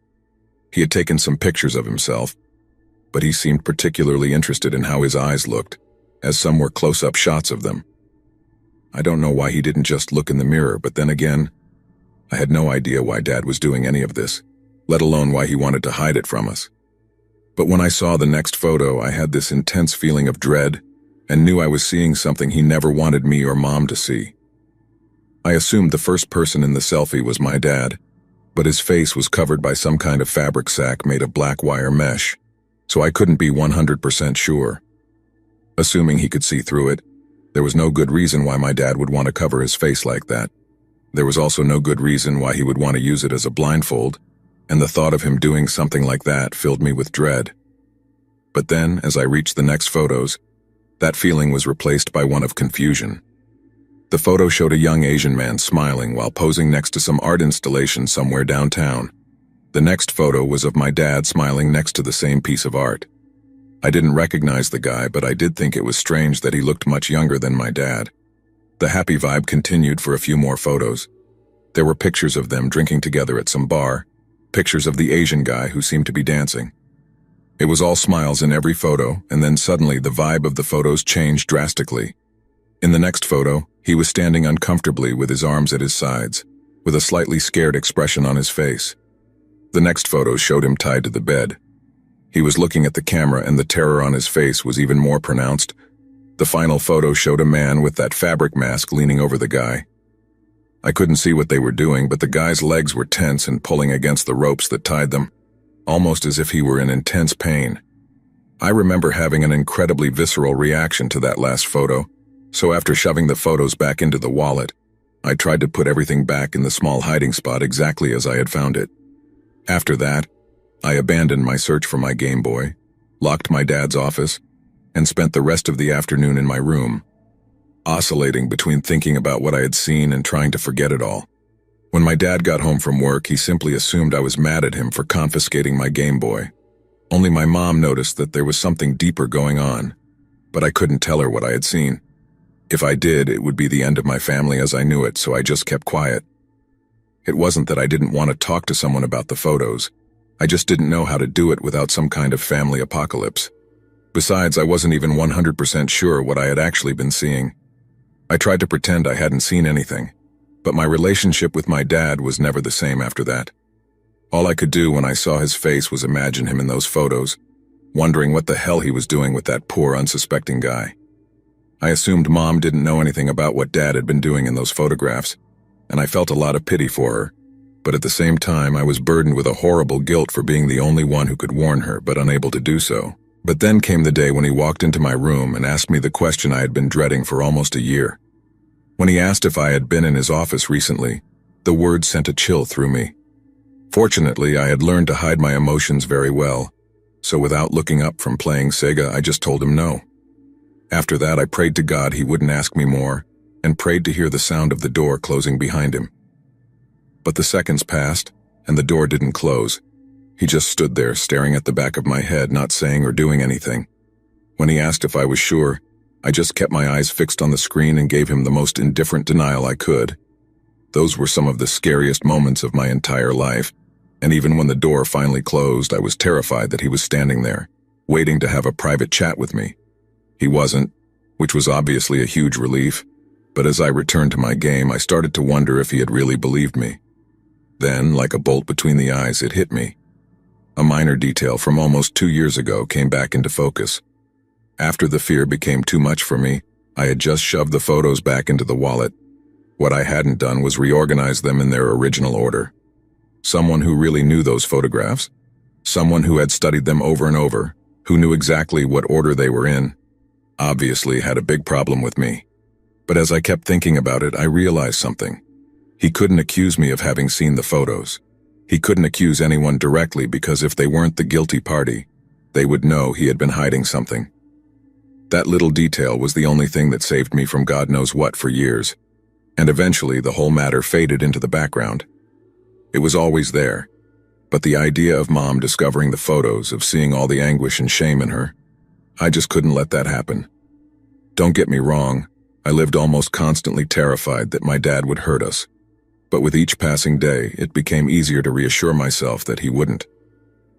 He had taken some pictures of himself, but he seemed particularly interested in how his eyes looked, as some were close-up shots of them. I don't know why he didn't just look in the mirror, but then again, I had no idea why Dad was doing any of this, let alone why he wanted to hide it from us. But when I saw the next photo, I had this intense feeling of dread and knew I was seeing something he never wanted me or Mom to see. I assumed the first person in the selfie was my dad, but his face was covered by some kind of fabric sack made of black wire mesh, so I couldn't be 100% sure. Assuming he could see through it, there was no good reason why my dad would want to cover his face like that. There was also no good reason why he would want to use it as a blindfold, and the thought of him doing something like that filled me with dread. But then, as I reached the next photos, that feeling was replaced by one of confusion. The photo showed a young Asian man smiling while posing next to some art installation somewhere downtown. The next photo was of my dad smiling next to the same piece of art. I didn't recognize the guy, but I did think it was strange that he looked much younger than my dad. The happy vibe continued for a few more photos. There were pictures of them drinking together at some bar, pictures of the Asian guy who seemed to be dancing. It was all smiles in every photo, and then suddenly the vibe of the photos changed drastically. In the next photo, he was standing uncomfortably with his arms at his sides, with a slightly scared expression on his face. The next photo showed him tied to the bed. He was looking at the camera, and the terror on his face was even more pronounced. The final photo showed a man with that fabric mask leaning over the guy. I couldn't see what they were doing, but the guy's legs were tense and pulling against the ropes that tied them, almost as if he were in intense pain. I remember having an incredibly visceral reaction to that last photo, so after shoving the photos back into the wallet, I tried to put everything back in the small hiding spot exactly as I had found it. After that, I abandoned my search for my Game Boy, locked my dad's office, and spent the rest of the afternoon in my room, oscillating between thinking about what I had seen and trying to forget it all. When my dad got home from work, he simply assumed I was mad at him for confiscating my Game Boy. Only my mom noticed that there was something deeper going on, but I couldn't tell her what I had seen. If I did, it would be the end of my family as I knew it, so I just kept quiet. It wasn't that I didn't want to talk to someone about the photos. I just didn't know how to do it without some kind of family apocalypse. Besides, I wasn't even 100% sure what I had actually been seeing. I tried to pretend I hadn't seen anything, but my relationship with my dad was never the same after that. All I could do when I saw his face was imagine him in those photos, wondering what the hell he was doing with that poor, unsuspecting guy. I assumed Mom didn't know anything about what Dad had been doing in those photographs, and I felt a lot of pity for her, but at the same time I was burdened with a horrible guilt for being the only one who could warn her, but unable to do so. But then came the day when he walked into my room and asked me the question I had been dreading for almost a year. When he asked if I had been in his office recently, the words sent a chill through me. Fortunately, I had learned to hide my emotions very well, so without looking up from playing Sega, I just told him no. After that, I prayed to God he wouldn't ask me more, and prayed to hear the sound of the door closing behind him. But the seconds passed, and the door didn't close. He just stood there, staring at the back of my head, not saying or doing anything. When he asked if I was sure, I just kept my eyes fixed on the screen and gave him the most indifferent denial I could. Those were some of the scariest moments of my entire life, and even when the door finally closed, I was terrified that he was standing there, waiting to have a private chat with me. He wasn't, which was obviously a huge relief, but as I returned to my game, I started to wonder if he had really believed me. Then, like a bolt between the eyes, it hit me. A minor detail from almost 2 years ago came back into focus. After the fear became too much for me, I had just shoved the photos back into the wallet. What I hadn't done was reorganize them in their original order. Someone who really knew those photographs, someone who had studied them over and over, who knew exactly what order they were in, obviously had a big problem with me. But as I kept thinking about it, I realized something. He couldn't accuse me of having seen the photos. He couldn't accuse anyone directly because if they weren't the guilty party, they would know he had been hiding something. That little detail was the only thing that saved me from God knows what for years, and eventually the whole matter faded into the background. It was always there, but the idea of Mom discovering the photos, of seeing all the anguish and shame in her, I just couldn't let that happen. Don't get me wrong, I lived almost constantly terrified that my dad would hurt us, but with each passing day, it became easier to reassure myself that he wouldn't.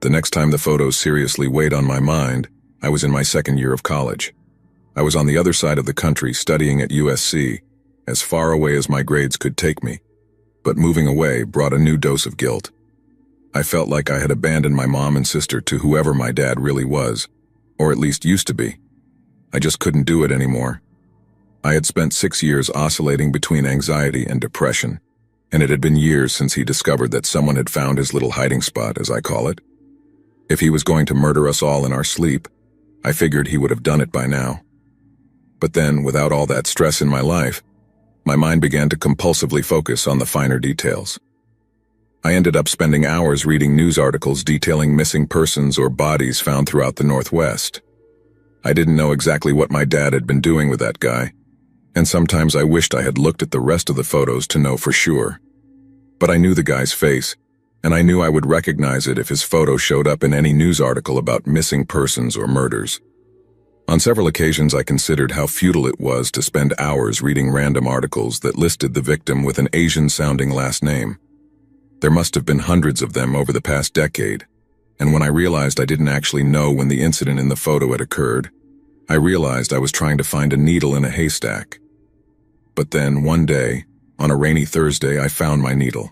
The next time the photos seriously weighed on my mind, I was in my second year of college. I was on the other side of the country studying at USC, as far away as my grades could take me, but moving away brought a new dose of guilt. I felt like I had abandoned my mom and sister to whoever my dad really was, or at least used to be. I just couldn't do it anymore. I had spent 6 years oscillating between anxiety and depression, and it had been years since he discovered that someone had found his little hiding spot, as I call it. If he was going to murder us all in our sleep, I figured he would have done it by now. But then, without all that stress in my life, my mind began to compulsively focus on the finer details. I ended up spending hours reading news articles detailing missing persons or bodies found throughout the Northwest. I didn't know exactly what my dad had been doing with that guy, and sometimes I wished I had looked at the rest of the photos to know for sure. But I knew the guy's face, and I knew I would recognize it if his photo showed up in any news article about missing persons or murders. On several occasions, I considered how futile it was to spend hours reading random articles that listed the victim with an Asian-sounding last name. There must have been hundreds of them over the past decade, and when I realized I didn't actually know when the incident in the photo had occurred, I realized I was trying to find a needle in a haystack. But then, one day, on a rainy Thursday, I found my needle.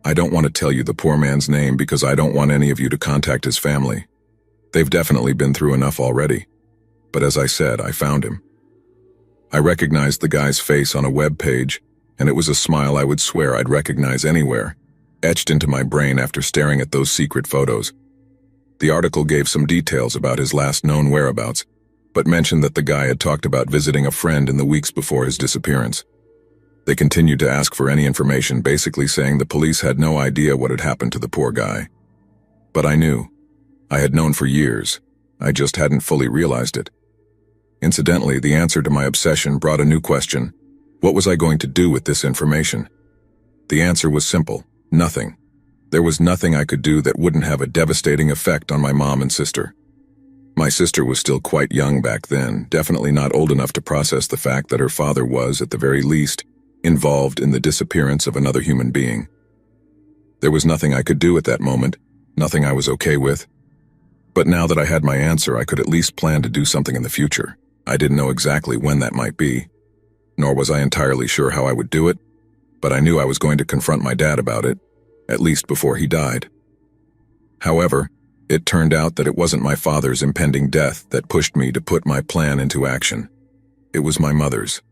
I don't want to tell you the poor man's name because I don't want any of you to contact his family. They've definitely been through enough already. But as I said, I found him. I recognized the guy's face on a web page, and it was a smile I would swear I'd recognize anywhere, etched into my brain after staring at those secret photos. The article gave some details about his last known whereabouts, but mentioned that the guy had talked about visiting a friend in the weeks before his disappearance. They continued to ask for any information, basically saying the police had no idea what had happened to the poor guy. But I knew. I had known for years. I just hadn't fully realized it. Incidentally, the answer to my obsession brought a new question. What was I going to do with this information? The answer was simple. Nothing. There was nothing I could do that wouldn't have a devastating effect on my mom and sister. My sister was still quite young back then, definitely not old enough to process the fact that her father was, at the very least, involved in the disappearance of another human being. There was nothing I could do at that moment, nothing I was okay with. But now that I had my answer, I could at least plan to do something in the future. I didn't know exactly when that might be, nor was I entirely sure how I would do it, but I knew I was going to confront my dad about it, at least before he died. However, it turned out that it wasn't my father's impending death that pushed me to put my plan into action. It was my mother's.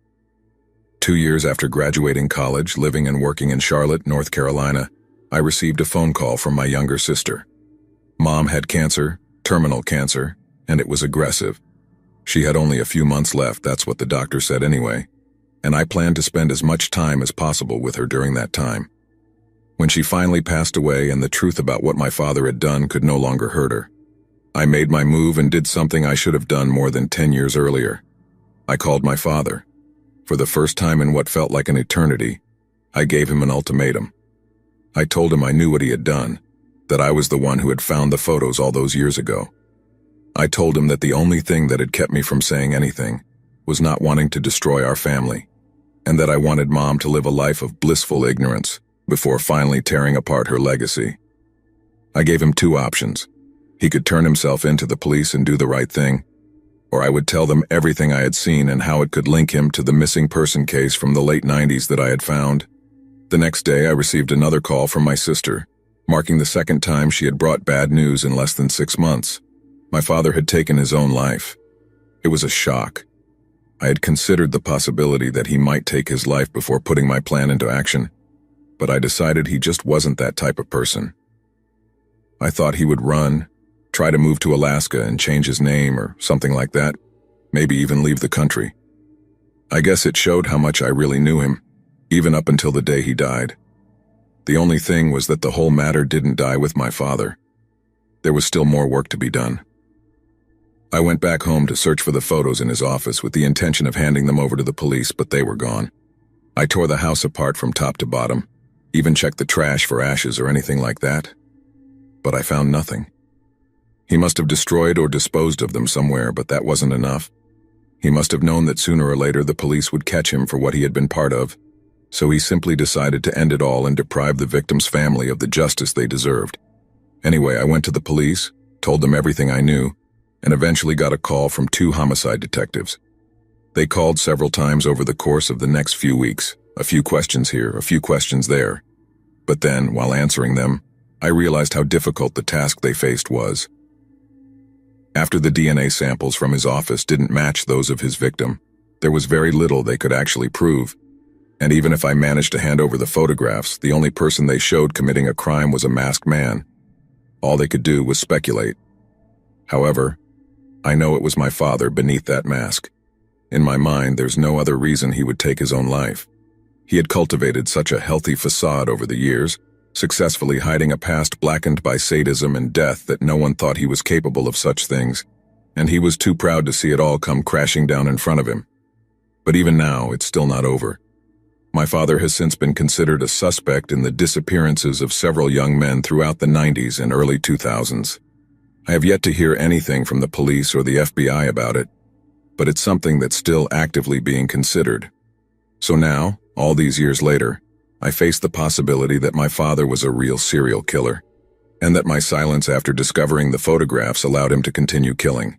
2 years after graduating college, living and working in Charlotte, North Carolina, I received a phone call from my younger sister. Mom had cancer, terminal cancer, and it was aggressive. She had only a few months left, that's what the doctor said anyway, and I planned to spend as much time as possible with her during that time. When she finally passed away and the truth about what my father had done could no longer hurt her, I made my move and did something I should have done more than 10 years earlier. I called my father. For the first time in what felt like an eternity, I gave him an ultimatum. I told him I knew what he had done, that I was the one who had found the photos all those years ago. I told him that the only thing that had kept me from saying anything was not wanting to destroy our family, and that I wanted Mom to live a life of blissful ignorance before finally tearing apart her legacy. I gave him 2 options. He could turn himself in to the police and do the right thing, or I would tell them everything I had seen and how it could link him to the missing person case from the late 90s that I had found. The next day, I received another call from my sister, marking the second time she had brought bad news in less than 6 months. My father had taken his own life. It was a shock. I had considered the possibility that he might take his life before putting my plan into action, but I decided he just wasn't that type of person. I thought he would run, try to move to Alaska and change his name or something like that, maybe even leave the country. I guess it showed how much I really knew him, even up until the day he died. The only thing was that the whole matter didn't die with my father. There was still more work to be done. I went back home to search for the photos in his office with the intention of handing them over to the police, but they were gone. I tore the house apart from top to bottom, even checked the trash for ashes or anything like that. But I found nothing. He must have destroyed or disposed of them somewhere, but that wasn't enough. He must have known that sooner or later the police would catch him for what he had been part of, so he simply decided to end it all and deprive the victim's family of the justice they deserved. Anyway, I went to the police, told them everything I knew, and eventually got a call from 2 homicide detectives. They called several times over the course of the next few weeks, a few questions here, a few questions there. But then, while answering them, I realized how difficult the task they faced was. After the DNA samples from his office didn't match those of his victim, there was very little they could actually prove. And even if I managed to hand over the photographs, the only person they showed committing a crime was a masked man. All they could do was speculate. However, I know it was my father beneath that mask. In my mind, there's no other reason he would take his own life. He had cultivated such a healthy facade over the years, successfully hiding a past blackened by sadism and death that no one thought he was capable of such things, and he was too proud to see it all come crashing down in front of him. But even now, it's still not over. My father has since been considered a suspect in the disappearances of several young men throughout the 90s and early 2000s. I have yet to hear anything from the police or the FBI about it, but it's something that's still actively being considered. So now, all these years later, I face the possibility that my father was a real serial killer, and that my silence after discovering the photographs allowed him to continue killing.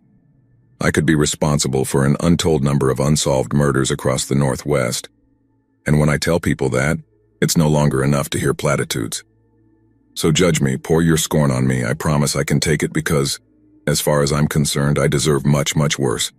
I could be responsible for an untold number of unsolved murders across the Northwest, and when I tell people that, it's no longer enough to hear platitudes. So judge me, pour your scorn on me, I promise I can take it because, as far as I'm concerned, I deserve much, much worse.